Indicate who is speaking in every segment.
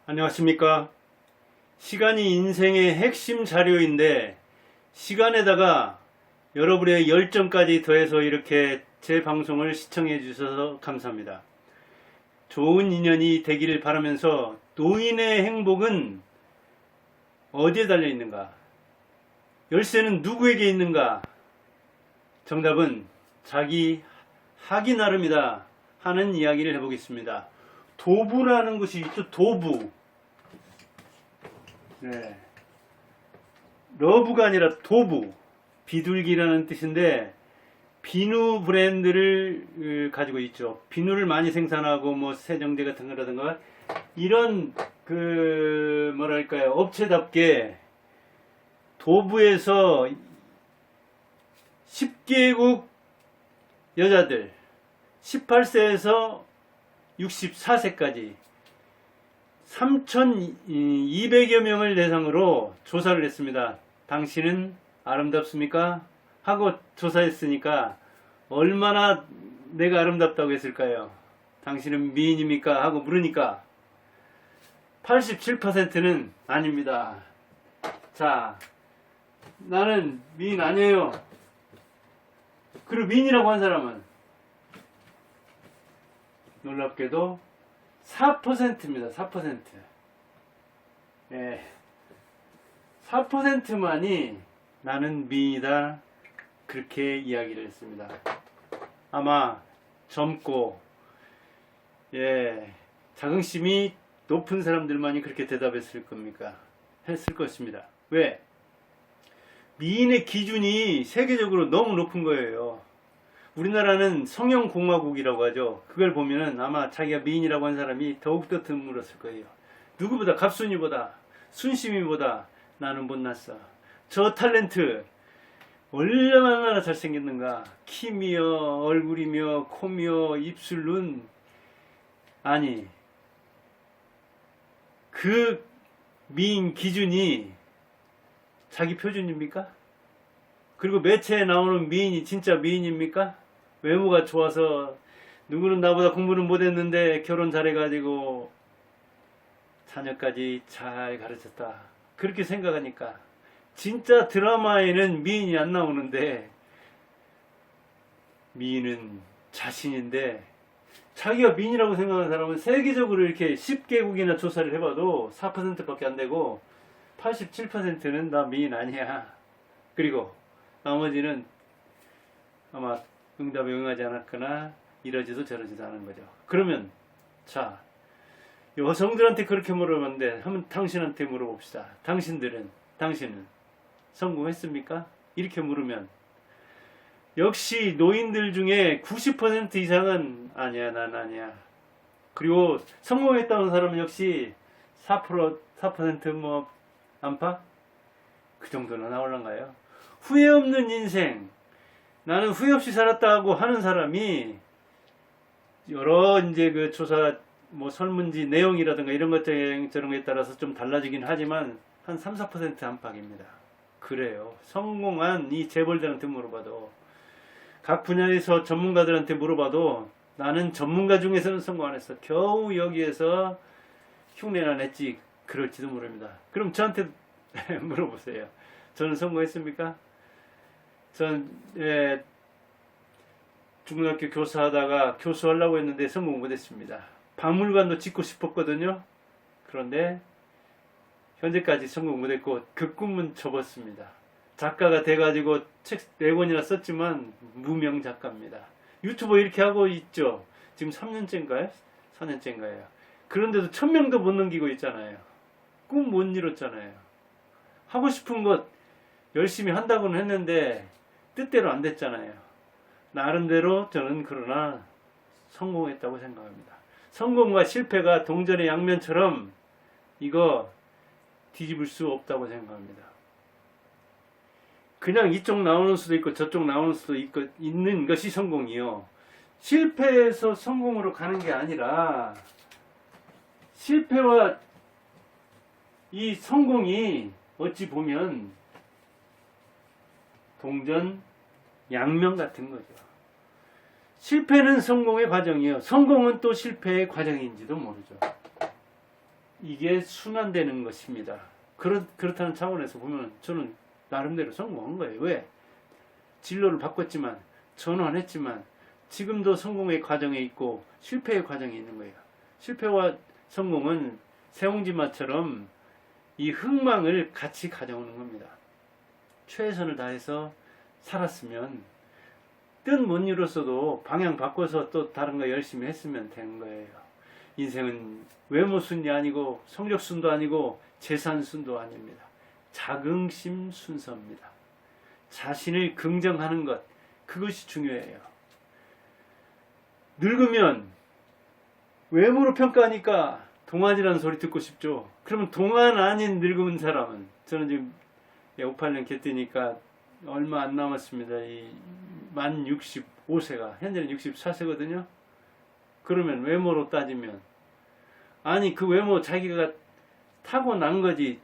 Speaker 1: 안녕하십니까. 시간이 인생의 핵심 자료인데 시간에다가 여러분의 열정까지 더해서 이렇게 제 방송을 시청해 주셔서 감사합니다. 좋은 인연이 되기를 바라면서 노인의 행복은 어디에 달려 있는가? 열쇠는 누구에게 있는가? 정답은 자기 하기 나름이다 하는 이야기를 해보겠습니다. 도부라는 것이 있죠. 도부. 네. 러브가 아니라 도부. 비둘기라는 뜻인데 비누 브랜드를 가지고 있죠. 비누를 많이 생산하고 뭐 세정제 같은 거라든가 이런 뭐랄까요, 업체답게 도부에서 10개국 여자들 18세에서 64세까지 3,200여 명을 대상으로 조사를 했습니다. 당신은 아름답습니까? 하고 조사했으니까 얼마나 내가 아름답다고 했을까요? 당신은 미인입니까? 하고 물으니까 87%는 아닙니다. 자, 나는 미인 아니에요. 그리고 미인이라고 한 사람은 놀랍게도 4%입니다. 4%. 예. 4%만이 나는 미인이다. 그렇게 이야기를 했습니다. 아마 젊고, 자긍심이 높은 사람들만이 그렇게 대답했을 겁니까? 했을 것입니다. 왜? 미인의 기준이 세계적으로 너무 높은 거예요. 우리나라는 성형공화국이라고 하죠. 그걸 보면은 아마 자기가 미인이라고 한 사람이 더욱더 드물었을 거예요. 누구보다 갑순이보다 순심이보다 나는 못났어. 저 탤런트 얼마나 잘생겼는가. 키며 얼굴이며 코며 입술 눈. 아니 그 미인 기준이 자기 표준입니까? 그리고 매체에 나오는 미인이 진짜 미인입니까? 외모가 좋아서 누구는 나보다 공부는 못했는데 결혼 잘해가지고 자녀까지 잘 가르쳤다. 그렇게 생각하니까 진짜 드라마에는 미인이 안 나오는데 미인은 자신인데 자기가 미인이라고 생각하는 사람은 세계적으로 이렇게 10개국이나 조사를 해봐도 4%밖에 안 되고 87%는 나 미인 아니야. 그리고 나머지는 아마 응답에 응하지 않았거나 이러지도 저러지도 않은 거죠. 그러면 자, 여성들한테 그렇게 물어봤는데 한번 당신한테 물어봅시다. 당신은 성공했습니까? 이렇게 물으면 역시 노인들 중에 90% 이상은 아니야, 난 아니야. 그리고 성공했다는 사람은 역시 4% 안팎? 그 정도는 나올란가요? 후회 없는 인생, 나는 후회 없이 살았다고 하는 사람이 여러 이제 그 조사 설문지 내용이라든가 이런 것 저런 거에 따라서 좀 달라지긴 하지만 한 3, 4% 안팎입니다. 그래요. 성공한 이 재벌들한테 물어봐도 각 분야에서 전문가들한테 물어봐도 나는 전문가 중에서는 성공 안 했어. 겨우 여기에서 흉내나 냈지. 그럴지도 모릅니다. 그럼 저한테 물어보세요. 저는 성공했습니까? 전 중고등학교 교사하다가 교수하려고 했는데 성공 못했습니다. 박물관도 짓고 싶었거든요. 그런데 현재까지 성공 못했고 그 꿈은 접었습니다. 작가가 돼가지고 책 4권이나 썼지만 무명 작가입니다. 유튜버 이렇게 하고 있죠. 지금 3년째인가요? 4년째인가요? 그런데도 1000명도 못 넘기고 있잖아요. 꿈 못 이뤘잖아요. 하고 싶은 것 열심히 한다고는 했는데 뜻대로 안 됐잖아요. 나름대로 저는 그러나 성공했다고 생각합니다. 성공과 실패가 동전의 양면처럼 이거 뒤집을 수 없다고 생각합니다. 그냥 이쪽 나오는 수도 있고 저쪽 나오는 수도 있는 것이 성공이요. 실패해서 성공으로 가는 게 아니라 실패와 이 성공이 어찌 보면 동전 양면 같은 거죠. 실패는 성공의 과정이요. 성공은 또 실패의 과정인지도 모르죠. 이게 순환되는 것입니다. 그렇다는 차원에서 보면 저는 나름대로 성공한 거예요. 왜? 진로를 바꿨지만, 전환했지만, 지금도 성공의 과정에 있고 실패의 과정에 있는 거예요. 실패와 성공은 세옹지마처럼 이 흥망을 같이 가져오는 겁니다. 최선을 다해서 살았으면 뜻 못 이뤘어도 방향 바꿔서 또 다른 거 열심히 했으면 되는 거예요. 인생은 외모 순이 아니고 성적 순도 아니고 재산 순도 아닙니다. 자긍심 순서입니다. 자신을 긍정하는 것, 그것이 중요해요. 늙으면 외모로 평가하니까 동안이라는 소리 듣고 싶죠. 그러면 동안 아닌 늙은 사람은, 저는 지금 58년 개띠니까 얼마 안 남았습니다. 만 65세가 현재는 64세거든요. 그러면 외모로 따지면, 아니 그 외모 자기가 타고난 거지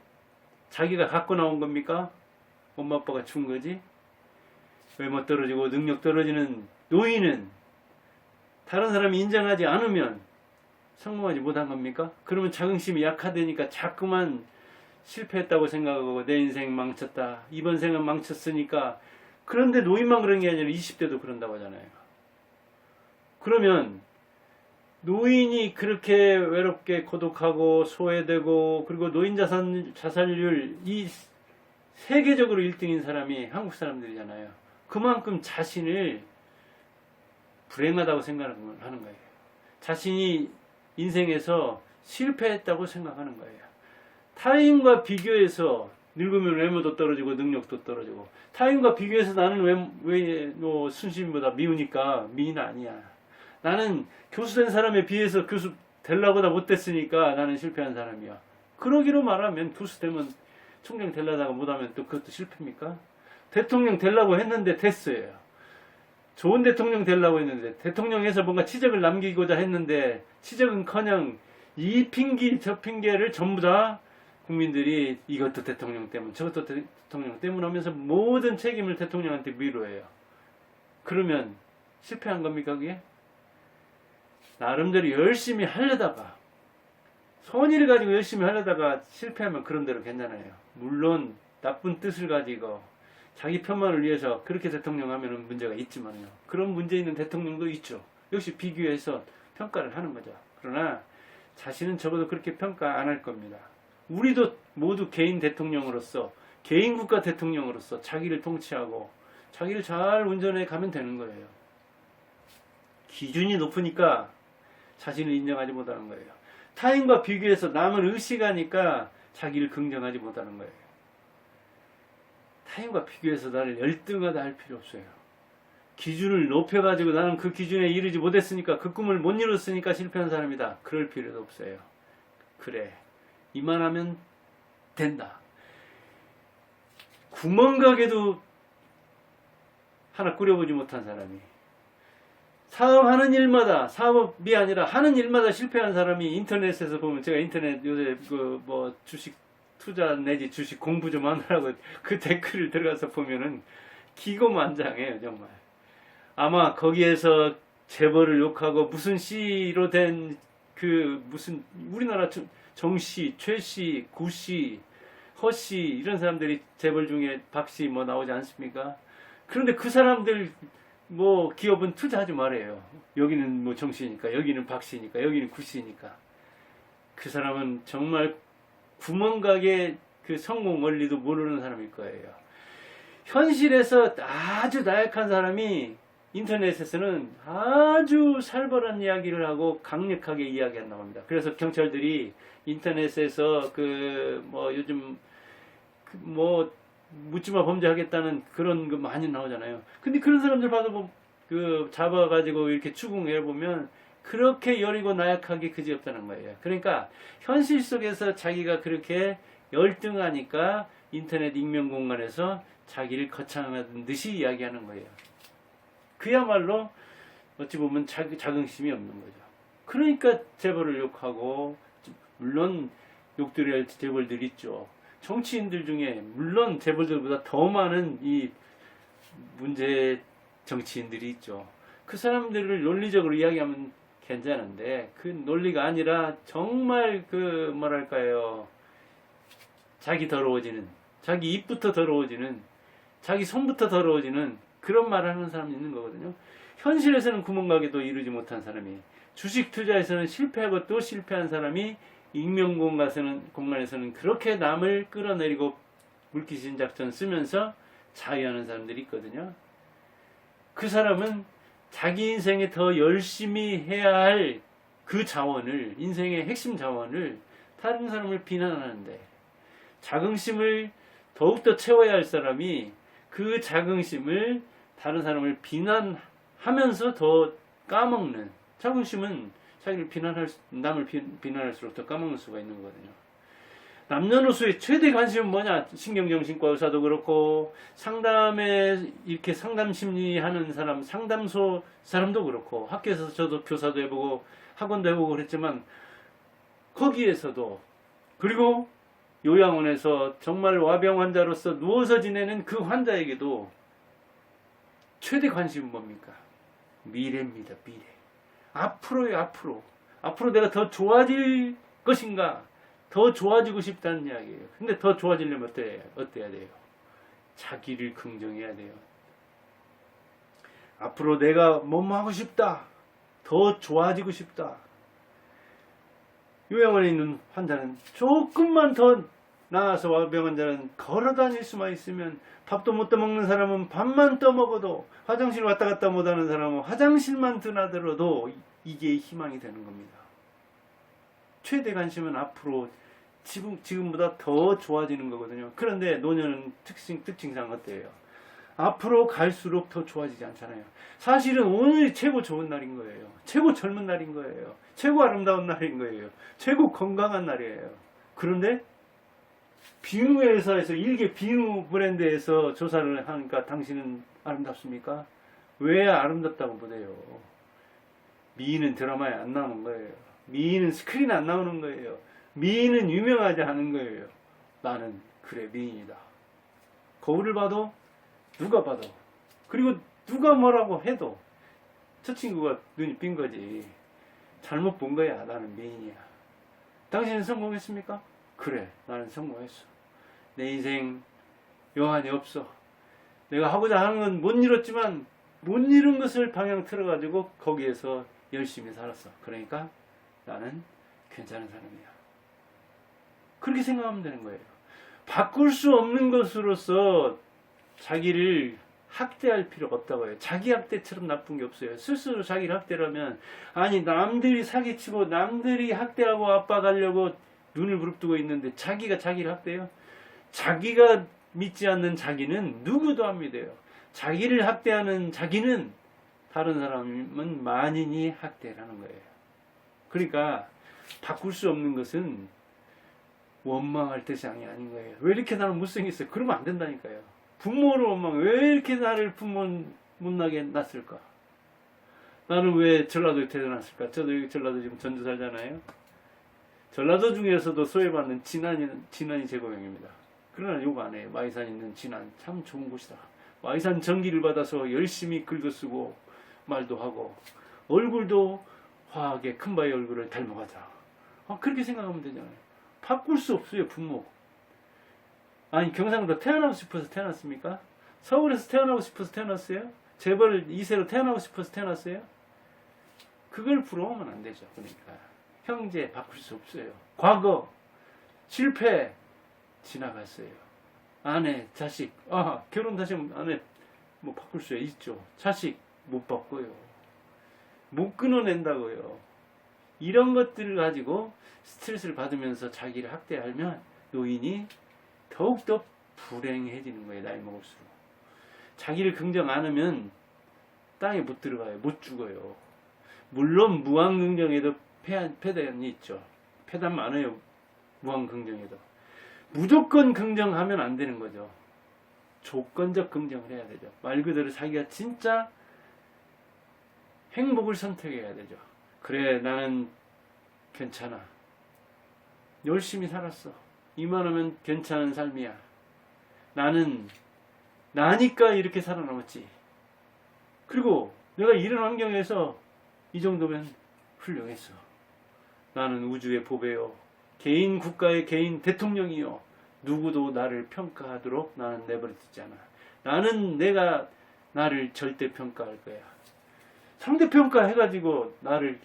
Speaker 1: 자기가 갖고 나온 겁니까? 엄마 아빠가 준 거지? 외모 떨어지고 능력 떨어지는 노인은 다른 사람이 인정하지 않으면 성공하지 못한 겁니까? 그러면 자긍심이 약화되니까 자꾸만 실패했다고 생각하고 내 인생 망쳤다, 이번 생은 망쳤으니까. 그런데 노인만 그런 게 아니라 20대도 그런다고 하잖아요. 그러면 노인이 그렇게 외롭게 고독하고 소외되고, 그리고 노인 자살률 이 세계적으로 1등인 사람이 한국 사람들이잖아요. 그만큼 자신을 불행하다고 생각하는 거예요. 자신이 인생에서 실패했다고 생각하는 거예요. 타인과 비교해서 늙으면 외모도 떨어지고 능력도 떨어지고, 타인과 비교해서 나는 외모 순신보다 미우니까 미인 아니야. 나는 교수된 사람에 비해서 교수 되려고 다 못됐으니까 나는 실패한 사람이야. 그러기로 말하면 교수 되면, 총장 되려다가 못하면 또 그것도 실패입니까? 대통령 되려고 했는데 됐어요. 좋은 대통령 되려고 했는데, 대통령에서 뭔가 치적을 남기고자 했는데 치적은커녕 이 핑계 저 핑계를 전부 다 국민들이 이것도 대통령 때문, 저것도 대통령 때문 하면서 모든 책임을 대통령한테 미루어요. 그러면 실패한 겁니까 그게? 나름대로 열심히 하려다가, 선의를 가지고 열심히 하려다가 실패하면 그런 대로 괜찮아요. 물론 나쁜 뜻을 가지고 자기 편만을 위해서 그렇게 대통령 하면 문제가 있지만요. 그런 문제 있는 대통령도 있죠. 역시 비교해서 평가를 하는 거죠. 그러나 자신은 적어도 그렇게 평가 안 할 겁니다. 우리도 모두 개인 대통령으로서, 개인 국가 대통령으로서 자기를 통치하고 자기를 잘 운전해 가면 되는 거예요. 기준이 높으니까 자신을 인정하지 못하는 거예요. 타인과 비교해서 남을 의식하니까 자기를 긍정하지 못하는 거예요. 타인과 비교해서 나를 열등하다 할 필요 없어요. 기준을 높여가지고 나는 그 기준에 이르지 못했으니까, 그 꿈을 못 이뤘으니까 실패한 사람이다, 그럴 필요도 없어요. 그래, 이만하면 된다. 구멍가게도 하나 꾸려보지 못한 사람이, 사업하는 일마다, 사업이 아니라 하는 일마다 실패한 사람이 인터넷에서 보면, 제가 인터넷 요새 그 주식 투자 내지 주식 공부 좀 하느라고 그 댓글을 들어가서 보면은 기고만장해요, 정말. 아마 거기에서 재벌을 욕하고 무슨 씨로 된 그 무슨 우리나라 정씨, 최씨, 구씨, 허씨 이런 사람들이 재벌 중에 박씨 뭐 나오지 않습니까? 그런데 그 사람들 뭐 기업은 투자하지 말아요. 여기는 뭐 정씨니까, 여기는 박씨니까, 여기는 구씨니까. 그 사람은 정말 구멍가게 그 성공 원리도 모르는 사람일 거예요. 현실에서 아주 나약한 사람이 인터넷에서는 아주 살벌한 이야기를 하고 강력하게 이야기한다고 합니다. 그래서 경찰들이 인터넷에서 요즘 묻지마 범죄하겠다는 그런 거 많이 나오잖아요. 근데 그런 사람들 봐도 잡아가지고 이렇게 추궁해 보면 그렇게 여리고 나약하게 그지없다는 거예요. 그러니까 현실 속에서 자기가 그렇게 열등하니까 인터넷 익명 공간에서 자기를 거창하는 듯이 이야기하는 거예요. 그야말로 어찌 보면 자긍심이 없는 거죠. 그러니까 재벌을 욕하고, 물론 욕드려야 할 재벌들 있죠. 정치인들 중에 물론 재벌들보다 더 많은 이 문제 정치인들이 있죠. 그 사람들을 논리적으로 이야기하면 괜찮은데 그 논리가 아니라 정말 그 뭐랄까요, 자기 더러워지는, 자기 입부터 더러워지는, 자기 손부터 더러워지는 그런 말을 하는 사람이 있는 거거든요. 현실에서는 구멍가게도 이루지 못한 사람이, 주식 투자에서는 실패하고 또 실패한 사람이 익명공간에서는 그렇게 남을 끌어내리고 물귀신 작전 쓰면서 자위하는 사람들이 있거든요. 그 사람은 자기 인생에 더 열심히 해야 할 그 자원을, 인생의 핵심 자원을 다른 사람을 비난하는데, 자긍심을 더욱더 채워야 할 사람이 그 자긍심을 다른 사람을 비난하면서 더 까먹는, 자긍심은 자기를 남을 비난할수록 더 까먹는 수가 있는 거거든요. 남녀노소의 최대 관심은 뭐냐? 신경정신과 의사도 그렇고, 상담에 이렇게 상담 심리 하는 사람, 상담소 사람도 그렇고, 학교에서 저도 교사도 해보고 학원도 해보고 그랬지만, 거기에서도, 그리고 요양원에서 정말 와병 환자로서 누워서 지내는 그 환자에게도 최대 관심은 뭡니까? 미래입니다. 미래. 앞으로요. 앞으로 내가 더 좋아질 것인가? 더 좋아지고 싶다는 이야기예요. 근데 더 좋아지려면 어때야 돼요? 자기를 긍정해야 돼요. 앞으로 내가 뭐뭐 하고 싶다. 더 좋아지고 싶다. 요양원에 있는 환자는 조금만 더 나아서, 와병 환자는 걸어 다닐 수만 있으면, 밥도 못 떠먹는 사람은 밥만 떠먹어도, 화장실 왔다 갔다 못하는 사람은 화장실만 드나들어도 이게 희망이 되는 겁니다. 최대 관심은 앞으로 지금보다 더 좋아지는 거거든요. 그런데 노년은 특징상 어때요? 앞으로 갈수록 더 좋아지지 않잖아요. 사실은 오늘이 최고 좋은 날인 거예요. 최고 젊은 날인 거예요. 최고 아름다운 날인 거예요. 최고 건강한 날이에요. 그런데 비누 회사에서, 일개 비누 브랜드에서 조사를 하니까 당신은 아름답습니까? 왜 아름답다고 보세요? 미인은 드라마에 안 나오는 거예요. 미인은 스크린에 안 나오는 거예요. 미인은 유명하지 않은 거예요. 나는 그래, 미인이다. 거울을 봐도, 누가 봐도, 그리고 누가 뭐라고 해도 저 친구가 눈이 삔 거지. 잘못 본 거야. 나는 미인이야. 당신은 성공했습니까? 그래, 나는 성공했어. 내 인생 여한이 없어. 내가 하고자 하는 건 못 이뤘지만 못 이룬 것을 방향 틀어가지고 거기에서 열심히 살았어. 그러니까 나는 괜찮은 사람이야. 그렇게 생각하면 되는 거예요. 바꿀 수 없는 것으로서 자기를 학대할 필요가 없다고 해요. 자기 학대처럼 나쁜 게 없어요. 스스로 자기를 학대라면, 아니 남들이 사기치고 남들이 학대하고 압박하려고 눈을 부릅뜨고 있는데 자기가 자기를 학대해요? 자기가 믿지 않는 자기는 누구도 안 믿어요. 자기를 학대하는 자기는 다른 사람은 만인이 학대라는 거예요. 그러니까 바꿀 수 없는 것은 원망할 대상이 아닌 거예요. 왜 이렇게 나는 못생겼어요? 그러면 안 된다니까요. 부모를 원망해. 왜 이렇게 나를 부모 못나게 났을까? 나는 왜 전라도에 태어났을까? 저도 여기 전라도 지금 전주 살잖아요. 전라도 중에서도 소외받는 진안이 제고향입니다. 그러나 욕 안 해요. 마이산 있는 진안 참 좋은 곳이다. 마이산 전기를 받아서 열심히 글도 쓰고 말도 하고 얼굴도 화하게 큰바위 얼굴을 닮아가자. 그렇게 생각하면 되잖아요. 바꿀 수 없어요. 부모. 아니 경상도 태어나고 싶어서 태어났습니까? 서울에서 태어나고 싶어서 태어났어요? 재벌 2세로 태어나고 싶어서 태어났어요? 그걸 부러우면 안 되죠. 그러니까 형제 바꿀 수 없어요. 과거 실패 지나갔어요. 아내 자식 결혼 다시 하면 아내 뭐 바꿀 수 있죠. 자식 못 바꿔요. 못 끊어낸다고요. 이런 것들을 가지고 스트레스를 받으면서 자기를 학대하면 노인이 더욱더 불행해지는 거예요. 나이 먹을수록. 자기를 긍정 안 하면 땅에 못 들어가요. 못 죽어요. 물론 무한긍정에도 폐단이 있죠. 폐단 많아요. 무한긍정에도. 무조건 긍정하면 안 되는 거죠. 조건적 긍정을 해야 되죠. 말 그대로 자기가 진짜 행복을 선택해야 되죠. 그래, 나는 괜찮아. 열심히 살았어. 이만하면 괜찮은 삶이야. 나는 나니까 이렇게 살아남았지. 그리고 내가 이런 환경에서 이 정도면 훌륭했어. 나는 우주의 보배요. 개인 국가의 개인 대통령이요. 누구도 나를 평가하도록 나는 내버려두지 않아. 나는 내가 나를 절대 평가할 거야. 상대평가 해가지고 나를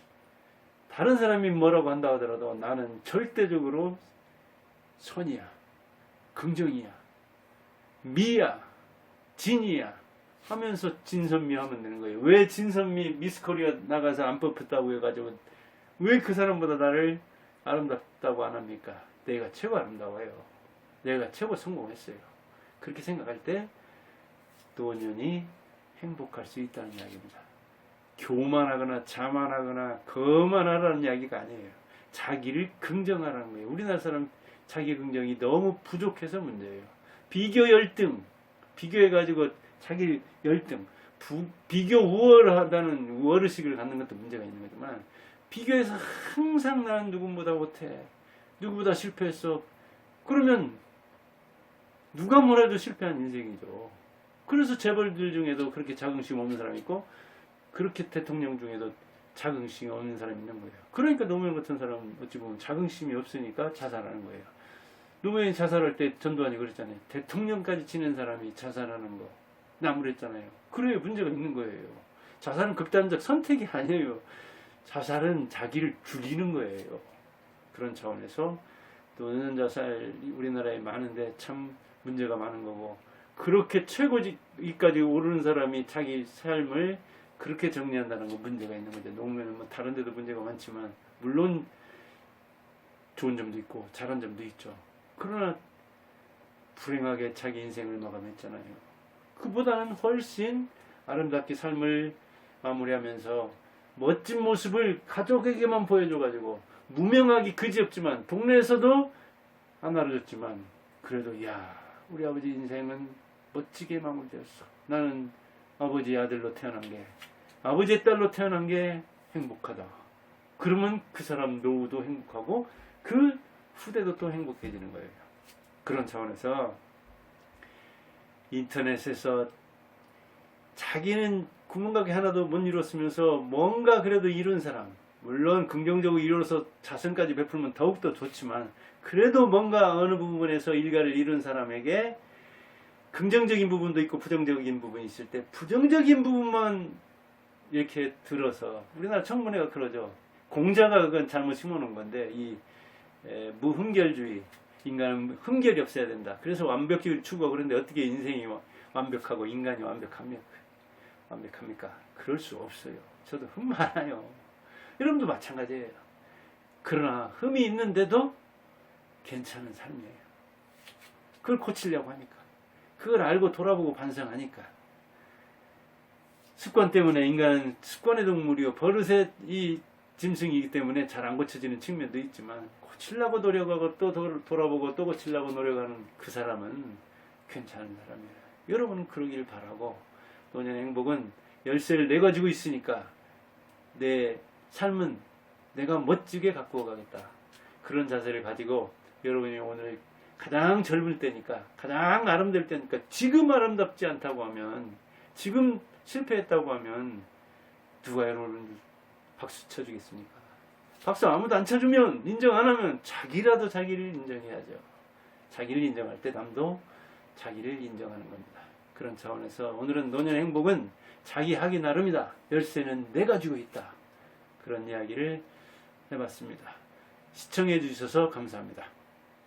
Speaker 1: 다른 사람이 뭐라고 한다 하더라도 나는 절대적으로 선이야. 긍정이야. 미야. 진이야. 하면서 진선미 하면 되는 거예요. 왜 진선미 미스 코리아 나가서 안 뽑혔다고 해가지고 왜 그 사람보다 나를 아름답다고 안 합니까? 내가 최고 아름다워요. 내가 최고 성공했어요. 그렇게 생각할 때 노년이 행복할 수 있다는 이야기입니다. 교만하거나 자만하거나 거만하라는 이야기가 아니에요. 자기를 긍정하라는 거예요. 우리나라 사람 자기 긍정이 너무 부족해서 문제예요. 비교 열등, 비교해가지고 자기 열등, 비교 우월하다는 우월의식을 갖는 것도 문제가 있는 거지만 비교해서 항상 나는 누구보다 못해, 누구보다 실패했어. 그러면 누가 뭐래도 실패한 인생이죠. 그래서 재벌들 중에도 그렇게 자긍심 없는 사람이 있고 그렇게 대통령 중에도 자긍심이 없는 사람이 있는 거예요. 그러니까 노무현 같은 사람은 어찌 보면 자긍심이 없으니까 자살하는 거예요. 노무현이 자살할 때 전두환이 그랬잖아요. 대통령까지 지낸 사람이 자살하는 거 나무랬잖아요. 그래야 문제가 있는 거예요. 자살은 극단적 선택이 아니에요. 자살은 자기를 죽이는 거예요. 그런 차원에서 노년 자살 우리나라에 많은데 참 문제가 많은 거고 그렇게 최고직까지 오르는 사람이 자기 삶을 그렇게 정리한다는 건 문제가 있는 거죠. 노무현은 뭐 다른 데도 문제가 많지만 물론 좋은 점도 있고 잘한 점도 있죠. 그러나 불행하게 자기 인생을 마감했잖아요. 그보다는 훨씬 아름답게 삶을 마무리하면서 멋진 모습을 가족에게만 보여줘가지고 무명하기 그지없지만 동네에서도 안 알아줬지만 그래도 야 우리 아버지 인생은 멋지게 마무리되었어. 나는 아버지의 아들로 태어난 게 아버지의 딸로 태어난 게 행복하다. 그러면 그 사람 노후도 행복하고 그 후대도 또 행복해지는 거예요. 그런 차원에서 인터넷에서 자기는 구멍가게 하나도 못 이뤘으면서 뭔가 그래도 이룬 사람, 물론 긍정적으로 이뤄서 자선까지 베풀면 더욱더 좋지만 그래도 뭔가 어느 부분에서 일가를 이룬 사람에게 긍정적인 부분도 있고 부정적인 부분이 있을 때 부정적인 부분만 이렇게 들어서 우리나라 청문회가 그러죠. 공자가 그건 잘못 심어놓은 건데 이 무흠결주의, 인간은 흠결이 없어야 된다. 그래서 완벽주의를 추구하고 그런데 어떻게 인생이 완벽하고 인간이 완벽합니까? 그럴 수 없어요. 저도 흠 많아요. 여러분도 마찬가지예요. 그러나 흠이 있는데도 괜찮은 삶이에요. 그걸 고치려고 하니까. 그걸 알고 돌아보고 반성하니까. 습관 때문에 인간은 습관의 동물이요. 버릇의 이 짐승이기 때문에 잘 안 고쳐지는 측면도 있지만 고치려고 노력하고 또 돌아보고 또 고치려고 노력하는 그 사람은 괜찮은 사람이에요. 여러분은 그러길 바라고 노년의 행복은 열쇠를 내가 쥐고 있으니까 내 삶은 내가 멋지게 가꾸어 가겠다. 그런 자세를 가지고 여러분이 오늘 가장 젊을 때니까 가장 아름다울 때니까 지금 아름답지 않다고 하면 지금 실패했다고 하면 누가 여러분을 박수 쳐주겠습니까? 박수 아무도 안 쳐주면 인정 안 하면 자기라도 자기를 인정해야죠. 자기를 인정할 때 남도 자기를 인정하는 겁니다. 그런 차원에서 오늘은 노년의 행복은 자기 하기 나름이다. 열쇠는 내가 쥐고 있다. 그런 이야기를 해봤습니다. 시청해 주셔서 감사합니다.